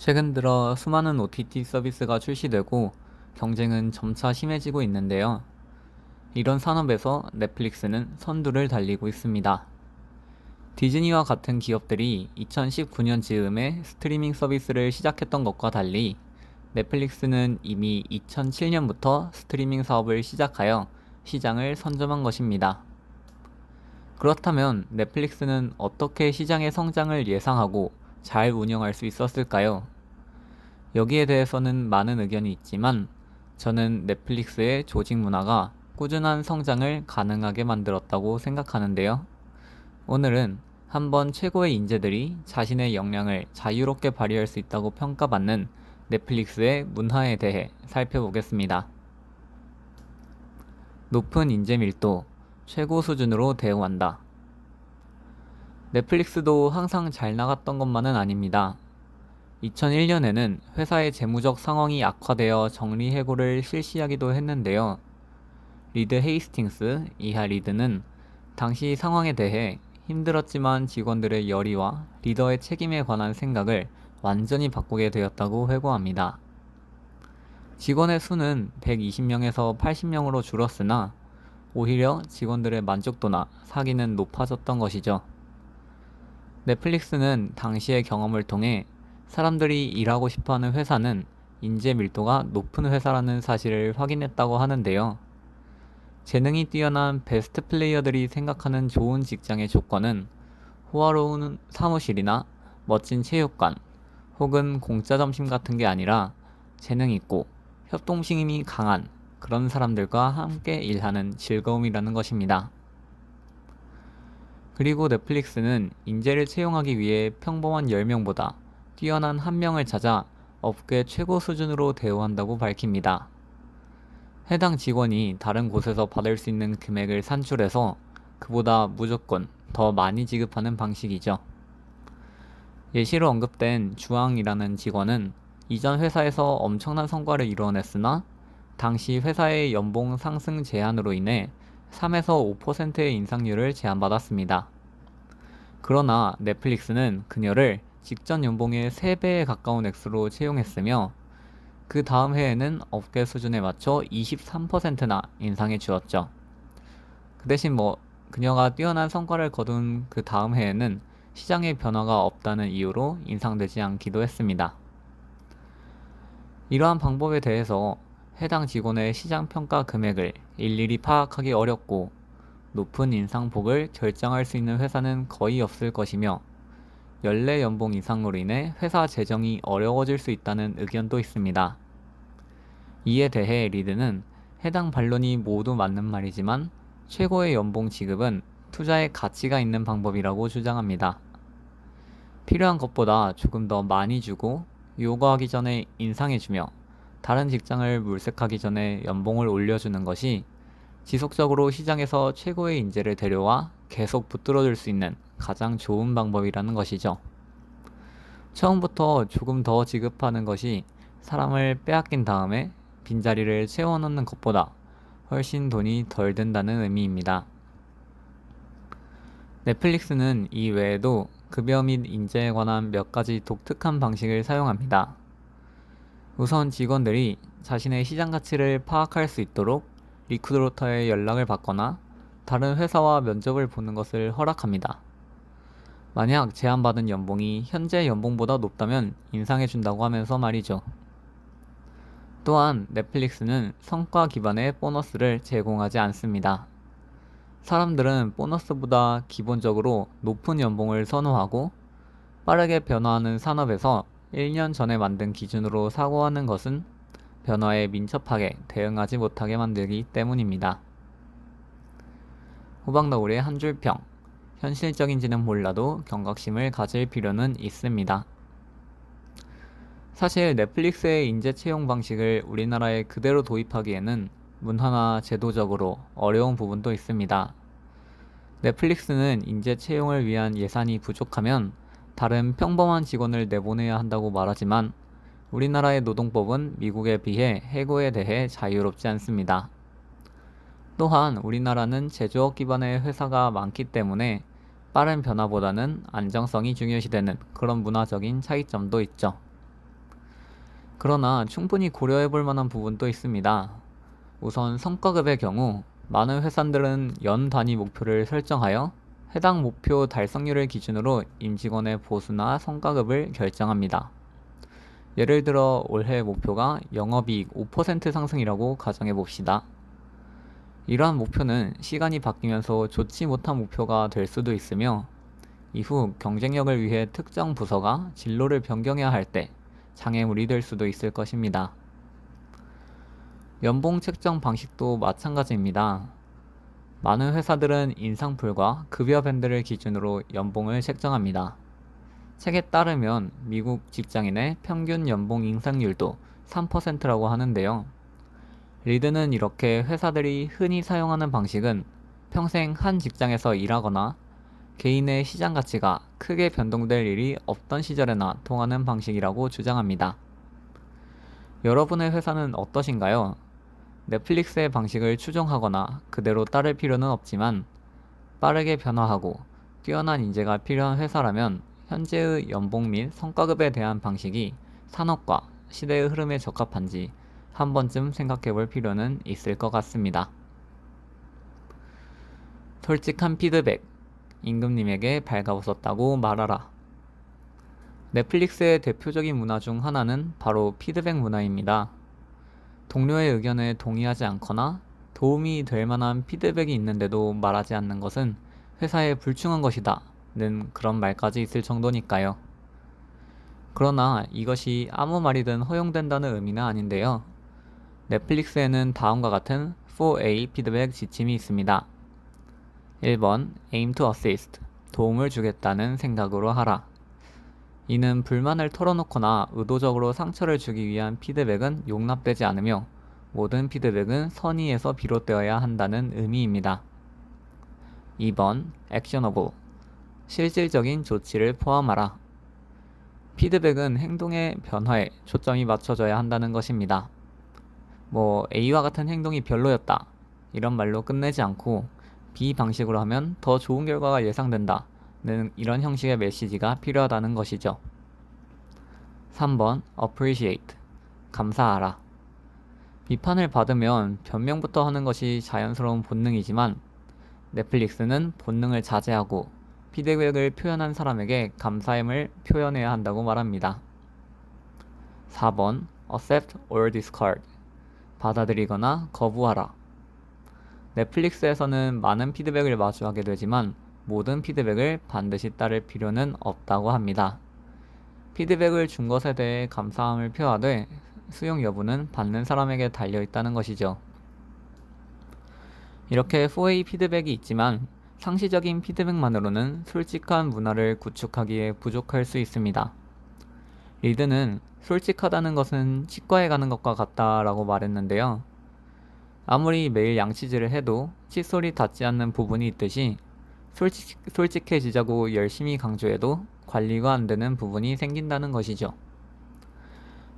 최근 들어 수많은 OTT 서비스가 출시되고 경쟁은 점차 심해지고 있는데요. 이런 산업에서 넷플릭스는 선두를 달리고 있습니다. 디즈니와 같은 기업들이 2019년 즈음에 스트리밍 서비스를 시작했던 것과 달리 넷플릭스는 이미 2007년부터 스트리밍 사업을 시작하여 시장을 선점한 것입니다. 그렇다면 넷플릭스는 어떻게 시장의 성장을 예상하고 잘 운영할 수 있었을까요? 여기에 대해서는 많은 의견이 있지만 저는 넷플릭스의 조직 문화가 꾸준한 성장을 가능하게 만들었다고 생각하는데요. 오늘은 한번 최고의 인재들이 자신의 역량을 자유롭게 발휘할 수 있다고 평가받는 넷플릭스의 문화에 대해 살펴보겠습니다. 높은 인재 밀도, 최고 수준으로 대우한다. 넷플릭스도 항상 잘 나갔던 것만은 아닙니다. 2001년에는 회사의 재무적 상황이 악화되어 정리해고를 실시하기도 했는데요. 리드 헤이스팅스, 이하 리드는 당시 상황에 대해 힘들었지만 직원들의 열의와 리더의 책임에 관한 생각을 완전히 바꾸게 되었다고 회고합니다. 직원의 수는 120명에서 80명으로 줄었으나 오히려 직원들의 만족도나 사기는 높아졌던 것이죠. 넷플릭스는 당시의 경험을 통해 사람들이 일하고 싶어하는 회사는 인재 밀도가 높은 회사라는 사실을 확인했다고 하는데요. 재능이 뛰어난 베스트 플레이어들이 생각하는 좋은 직장의 조건은 호화로운 사무실이나 멋진 체육관 혹은 공짜 점심 같은 게 아니라 재능 있고 협동심이 강한 그런 사람들과 함께 일하는 즐거움이라는 것입니다. 그리고 넷플릭스는 인재를 채용하기 위해 평범한 10명보다 뛰어난 1명을 찾아 업계 최고 수준으로 대우한다고 밝힙니다. 해당 직원이 다른 곳에서 받을 수 있는 금액을 산출해서 그보다 무조건 더 많이 지급하는 방식이죠. 예시로 언급된 주앙이라는 직원은 이전 회사에서 엄청난 성과를 이뤄냈으나 당시 회사의 연봉 상승 제한으로 인해 3에서 5%의 인상률을 제한받았습니다. 그러나 넷플릭스는 그녀를 직전 연봉의 3배에 가까운 액수로 채용했으며 그 다음 해에는 업계 수준에 맞춰 23%나 인상해 주었죠. 그 대신 그녀가 뛰어난 성과를 거둔 그 다음 해에는 시장의 변화가 없다는 이유로 인상되지 않기도 했습니다. 이러한 방법에 대해서 해당 직원의 시장평가 금액을 일일이 파악하기 어렵고 높은 인상폭을 결정할 수 있는 회사는 거의 없을 것이며 연례 연봉 인상으로 인해 회사 재정이 어려워질 수 있다는 의견도 있습니다. 이에 대해 리드는 해당 반론이 모두 맞는 말이지만 최고의 연봉 지급은 투자의 가치가 있는 방법이라고 주장합니다. 필요한 것보다 조금 더 많이 주고 요구하기 전에 인상해주며 다른 직장을 물색하기 전에 연봉을 올려주는 것이 지속적으로 시장에서 최고의 인재를 데려와 계속 붙들어줄 수 있는 가장 좋은 방법이라는 것이죠. 처음부터 조금 더 지급하는 것이 사람을 빼앗긴 다음에 빈자리를 채워넣는 것보다 훨씬 돈이 덜 든다는 의미입니다. 넷플릭스는 이 외에도 급여 및 인재에 관한 몇 가지 독특한 방식을 사용합니다. 우선 직원들이 자신의 시장 가치를 파악할 수 있도록 리크루터의 연락을 받거나 다른 회사와 면접을 보는 것을 허락합니다. 만약 제안받은 연봉이 현재 연봉보다 높다면 인상해준다고 하면서 말이죠. 또한 넷플릭스는 성과 기반의 보너스를 제공하지 않습니다. 사람들은 보너스보다 기본적으로 높은 연봉을 선호하고 빠르게 변화하는 산업에서 1년 전에 만든 기준으로 사고하는 것은 변화에 민첩하게 대응하지 못하게 만들기 때문입니다. 호박너구리의 한 줄 평. 현실적인지는 몰라도 경각심을 가질 필요는 있습니다. 사실 넷플릭스의 인재 채용 방식을 우리나라에 그대로 도입하기에는 문화나 제도적으로 어려운 부분도 있습니다. 넷플릭스는 인재 채용을 위한 예산이 부족하면 다른 평범한 직원을 내보내야 한다고 말하지만 우리나라의 노동법은 미국에 비해 해고에 대해 자유롭지 않습니다. 또한 우리나라는 제조업 기반의 회사가 많기 때문에 빠른 변화보다는 안정성이 중요시되는 그런 문화적인 차이점도 있죠. 그러나 충분히 고려해 볼 만한 부분도 있습니다. 우선 성과급의 경우 많은 회사들은 연 단위 목표를 설정하여 해당 목표 달성률을 기준으로 임직원의 보수나 성과급을 결정합니다. 예를 들어 올해 목표가 영업이익 5% 상승이라고 가정해 봅시다. 이러한 목표는 시간이 바뀌면서 좋지 못한 목표가 될 수도 있으며 이후 경쟁력을 위해 특정 부서가 진로를 변경해야 할 때 장애물이 될 수도 있을 것입니다. 연봉 책정 방식도 마찬가지입니다. 많은 회사들은 인상풀과 급여 밴드를 기준으로 연봉을 책정합니다. 책에 따르면 미국 직장인의 평균 연봉 인상률도 3%라고 하는데요. 리드는 이렇게 회사들이 흔히 사용하는 방식은 평생 한 직장에서 일하거나 개인의 시장 가치가 크게 변동될 일이 없던 시절에나 통하는 방식이라고 주장합니다. 여러분의 회사는 어떠신가요? 넷플릭스의 방식을 추종하거나 그대로 따를 필요는 없지만 빠르게 변화하고 뛰어난 인재가 필요한 회사라면 현재의 연봉 및 성과급에 대한 방식이 산업과 시대의 흐름에 적합한지 한 번쯤 생각해 볼 필요는 있을 것 같습니다. 솔직한 피드백. 임금님에게 발가벗었다고 말하라. 넷플릭스의 대표적인 문화 중 하나는 바로 피드백 문화입니다. 동료의 의견에 동의하지 않거나 도움이 될 만한 피드백이 있는데도 말하지 않는 것은 회사에 불충한 것이다 는 그런 말까지 있을 정도니까요. 그러나 이것이 아무 말이든 허용된다는 의미는 아닌데요. 넷플릭스에는 다음과 같은 4A 피드백 지침이 있습니다. 1번 aim to assist, 도움을 주겠다는 생각으로 하라. 이는 불만을 털어놓거나 의도적으로 상처를 주기 위한 피드백은 용납되지 않으며 모든 피드백은 선의에서 비롯되어야 한다는 의미입니다. 2번 actionable, 실질적인 조치를 포함하라. 피드백은 행동의 변화에 초점이 맞춰져야 한다는 것입니다. A와 같은 행동이 별로였다 이런 말로 끝내지 않고 B 방식으로 하면 더 좋은 결과가 예상된다 는 이런 형식의 메시지가 필요하다는 것이죠. 3번 appreciate, 감사하라. 비판을 받으면 변명부터 하는 것이 자연스러운 본능이지만 넷플릭스는 본능을 자제하고 피드백을 표현한 사람에게 감사함을 표현해야 한다고 말합니다. 4번 accept or discard, 받아들이거나 거부하라. 넷플릭스에서는 많은 피드백을 마주하게 되지만 모든 피드백을 반드시 따를 필요는 없다고 합니다. 피드백을 준 것에 대해 감사함을 표하되 수용 여부는 받는 사람에게 달려있다는 것이죠. 이렇게 4A 피드백이 있지만 상시적인 피드백만으로는 솔직한 문화를 구축하기에 부족할 수 있습니다. 리드는 솔직하다는 것은 치과에 가는 것과 같다라고 말했는데요. 아무리 매일 양치질을 해도 칫솔이 닿지 않는 부분이 있듯이 솔직해지자고 열심히 강조해도 관리가 안 되는 부분이 생긴다는 것이죠.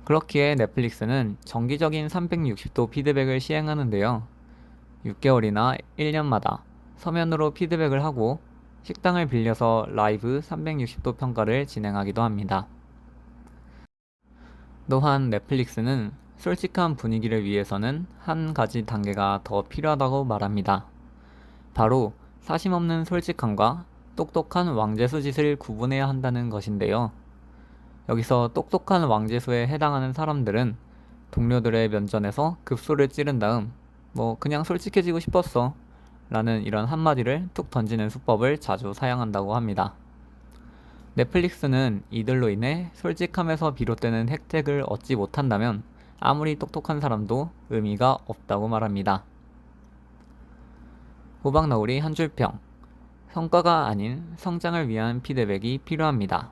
그렇기에 넷플릭스는 정기적인 360도 피드백을 시행하는데요. 6개월이나 1년마다 서면으로 피드백을 하고 식당을 빌려서 라이브 360도 평가를 진행하기도 합니다. 또한 넷플릭스는 솔직한 분위기를 위해서는 한 가지 단계가 더 필요하다고 말합니다. 바로 사심없는 솔직함과 똑똑한 왕재수 짓을 구분해야 한다는 것인데요. 여기서 똑똑한 왕재수에 해당하는 사람들은 동료들의 면전에서 급소를 찌른 다음 그냥 솔직해지고 싶었어 라는 이런 한마디를 툭 던지는 수법을 자주 사용한다고 합니다. 넷플릭스는 이들로 인해 솔직함에서 비롯되는 혜택을 얻지 못한다면 아무리 똑똑한 사람도 의미가 없다고 말합니다. 호박너구리 한 줄평. 성과가 아닌 성장을 위한 피드백이 필요합니다.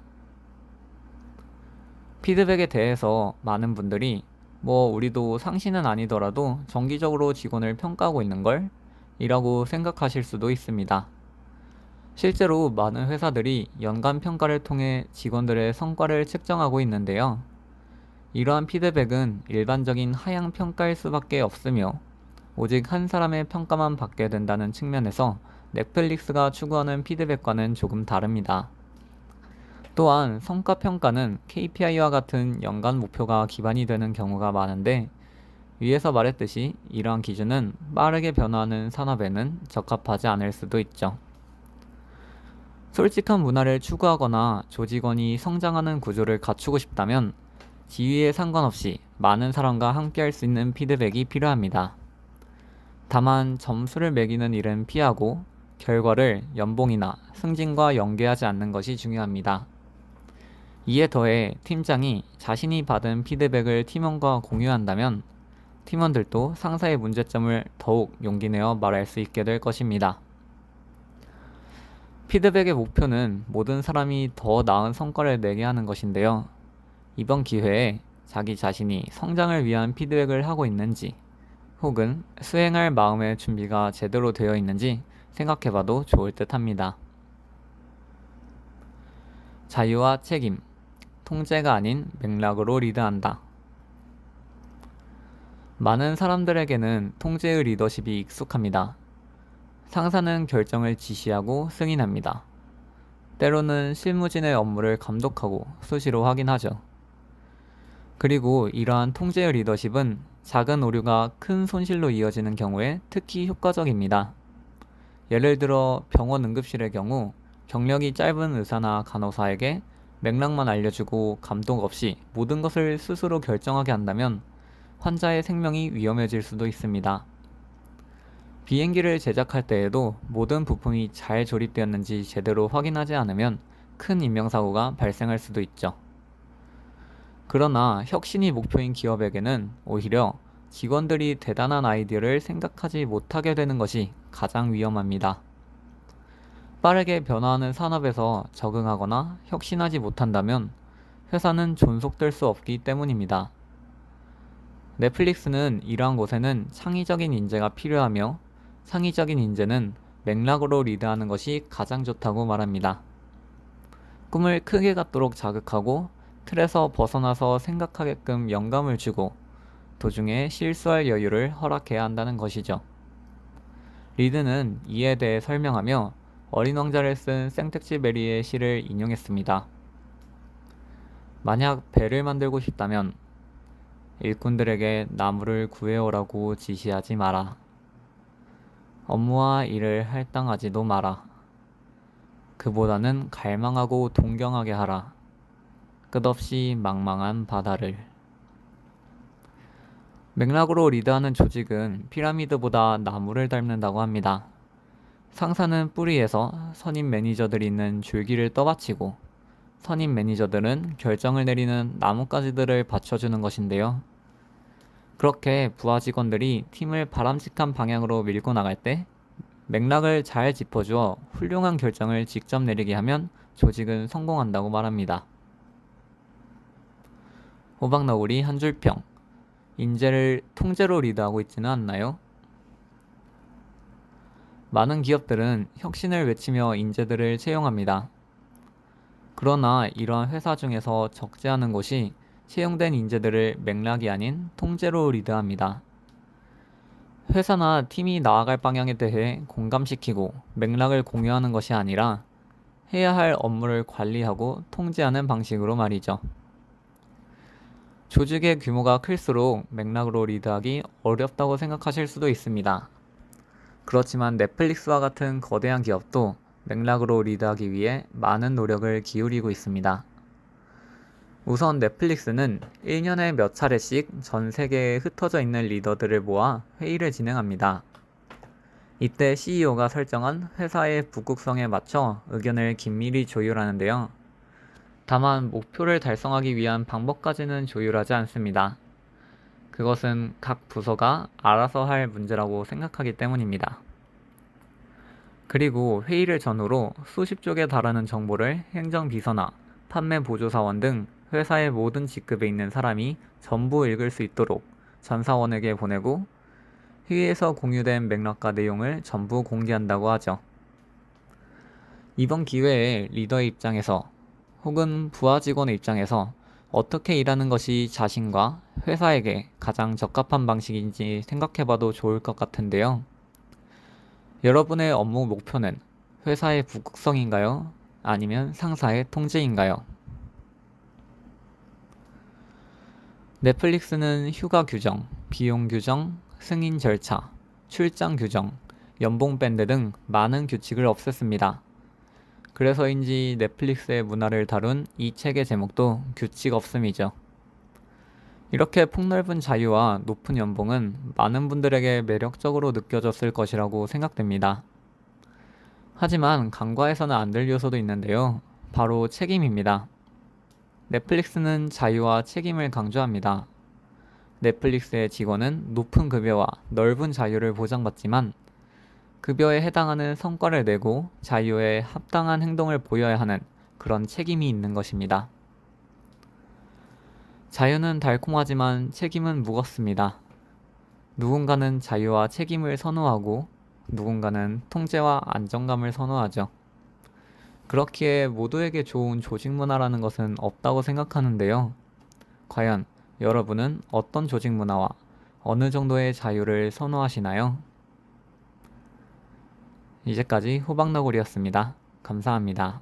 피드백에 대해서 많은 분들이 우리도 상시는 아니더라도 정기적으로 직원을 평가하고 있는 걸? 이라고 생각하실 수도 있습니다. 실제로 많은 회사들이 연간 평가를 통해 직원들의 성과를 측정하고 있는데요. 이러한 피드백은 일반적인 하향 평가일 수밖에 없으며 오직 한 사람의 평가만 받게 된다는 측면에서 넷플릭스가 추구하는 피드백과는 조금 다릅니다. 또한 성과 평가는 KPI와 같은 연간 목표가 기반이 되는 경우가 많은데, 위에서 말했듯이 이러한 기준은 빠르게 변화하는 산업에는 적합하지 않을 수도 있죠. 솔직한 문화를 추구하거나 조직원이 성장하는 구조를 갖추고 싶다면 지위에 상관없이 많은 사람과 함께할 수 있는 피드백이 필요합니다. 다만 점수를 매기는 일은 피하고 결과를 연봉이나 승진과 연계하지 않는 것이 중요합니다. 이에 더해 팀장이 자신이 받은 피드백을 팀원과 공유한다면 팀원들도 상사의 문제점을 더욱 용기 내어 말할 수 있게 될 것입니다. 피드백의 목표는 모든 사람이 더 나은 성과를 내게 하는 것인데요. 이번 기회에 자기 자신이 성장을 위한 피드백을 하고 있는지, 혹은 수행할 마음의 준비가 제대로 되어 있는지 생각해봐도 좋을 듯 합니다. 자유와 책임, 통제가 아닌 맥락으로 리드한다. 많은 사람들에게는 통제의 리더십이 익숙합니다. 상사는 결정을 지시하고 승인합니다. 때로는 실무진의 업무를 감독하고 수시로 확인하죠. 그리고 이러한 통제의 리더십은 작은 오류가 큰 손실로 이어지는 경우에 특히 효과적입니다. 예를 들어 병원 응급실의 경우 경력이 짧은 의사나 간호사에게 맥락만 알려주고 감독 없이 모든 것을 스스로 결정하게 한다면 환자의 생명이 위험해질 수도 있습니다. 비행기를 제작할 때에도 모든 부품이 잘 조립되었는지 제대로 확인하지 않으면 큰 인명사고가 발생할 수도 있죠. 그러나 혁신이 목표인 기업에게는 오히려 직원들이 대단한 아이디어를 생각하지 못하게 되는 것이 가장 위험합니다. 빠르게 변화하는 산업에서 적응하거나 혁신하지 못한다면 회사는 존속될 수 없기 때문입니다. 넷플릭스는 이러한 곳에는 창의적인 인재가 필요하며 창의적인 인재는 맥락으로 리드하는 것이 가장 좋다고 말합니다. 꿈을 크게 갖도록 자극하고 틀에서 벗어나서 생각하게끔 영감을 주고 도중에 실수할 여유를 허락해야 한다는 것이죠. 리드는 이에 대해 설명하며 어린 왕자를 쓴 생텍쥐베리의 시를 인용했습니다. 만약 배를 만들고 싶다면 일꾼들에게 나무를 구해오라고 지시하지 마라. 업무와 일을 할당하지도 마라. 그보다는 갈망하고 동경하게 하라. 끝없이 망망한 바다를. 맥락으로 리드하는 조직은 피라미드보다 나무를 닮는다고 합니다. 상사는 뿌리에서 선임 매니저들이 있는 줄기를 떠받치고 선임 매니저들은 결정을 내리는 나뭇가지들을 받쳐주는 것인데요. 그렇게 부하 직원들이 팀을 바람직한 방향으로 밀고 나갈 때 맥락을 잘 짚어주어 훌륭한 결정을 직접 내리게 하면 조직은 성공한다고 말합니다. 호박너구리 한 줄평. 인재를 통제로 리드하고 있지는 않나요? 많은 기업들은 혁신을 외치며 인재들을 채용합니다. 그러나 이러한 회사 중에서 적지 않은 곳이 채용된 인재들을 맥락이 아닌 통제로 리드합니다. 회사나 팀이 나아갈 방향에 대해 공감시키고 맥락을 공유하는 것이 아니라 해야 할 업무를 관리하고 통제하는 방식으로 말이죠. 조직의 규모가 클수록 맥락으로 리드하기 어렵다고 생각하실 수도 있습니다. 그렇지만 넷플릭스와 같은 거대한 기업도 맥락으로 리드하기 위해 많은 노력을 기울이고 있습니다. 우선 넷플릭스는 1년에 몇 차례씩 전 세계에 흩어져 있는 리더들을 모아 회의를 진행합니다. 이때 CEO가 설정한 회사의 북극성에 맞춰 의견을 긴밀히 조율하는데요. 다만 목표를 달성하기 위한 방법까지는 조율하지 않습니다. 그것은 각 부서가 알아서 할 문제라고 생각하기 때문입니다. 그리고 회의를 전후로 수십 쪽에 달하는 정보를 행정비서나 판매보조사원 등 회사의 모든 직급에 있는 사람이 전부 읽을 수 있도록 전사원에게 보내고 회의에서 공유된 맥락과 내용을 전부 공개한다고 하죠. 이번 기회에 리더의 입장에서 혹은 부하 직원의 입장에서 어떻게 일하는 것이 자신과 회사에게 가장 적합한 방식인지 생각해봐도 좋을 것 같은데요. 여러분의 업무 목표는 회사의 북극성인가요? 아니면 상사의 통제인가요? 넷플릭스는 휴가 규정, 비용 규정, 승인 절차, 출장 규정, 연봉 밴드 등 많은 규칙을 없앴습니다. 그래서인지 넷플릭스의 문화를 다룬 이 책의 제목도 규칙 없음이죠. 이렇게 폭넓은 자유와 높은 연봉은 많은 분들에게 매력적으로 느껴졌을 것이라고 생각됩니다. 하지만 간과해서는 안 될 요소도 있는데요. 바로 책임입니다. 넷플릭스는 자유와 책임을 강조합니다. 넷플릭스의 직원은 높은 급여와 넓은 자유를 보장받지만 급여에 해당하는 성과를 내고 자유에 합당한 행동을 보여야 하는 그런 책임이 있는 것입니다. 자유는 달콤하지만 책임은 무겁습니다. 누군가는 자유와 책임을 선호하고 누군가는 통제와 안정감을 선호하죠. 그렇기에 모두에게 좋은 조직 문화라는 것은 없다고 생각하는데요. 과연 여러분은 어떤 조직 문화와 어느 정도의 자유를 선호하시나요? 이제까지 호박너구리였습니다. 감사합니다.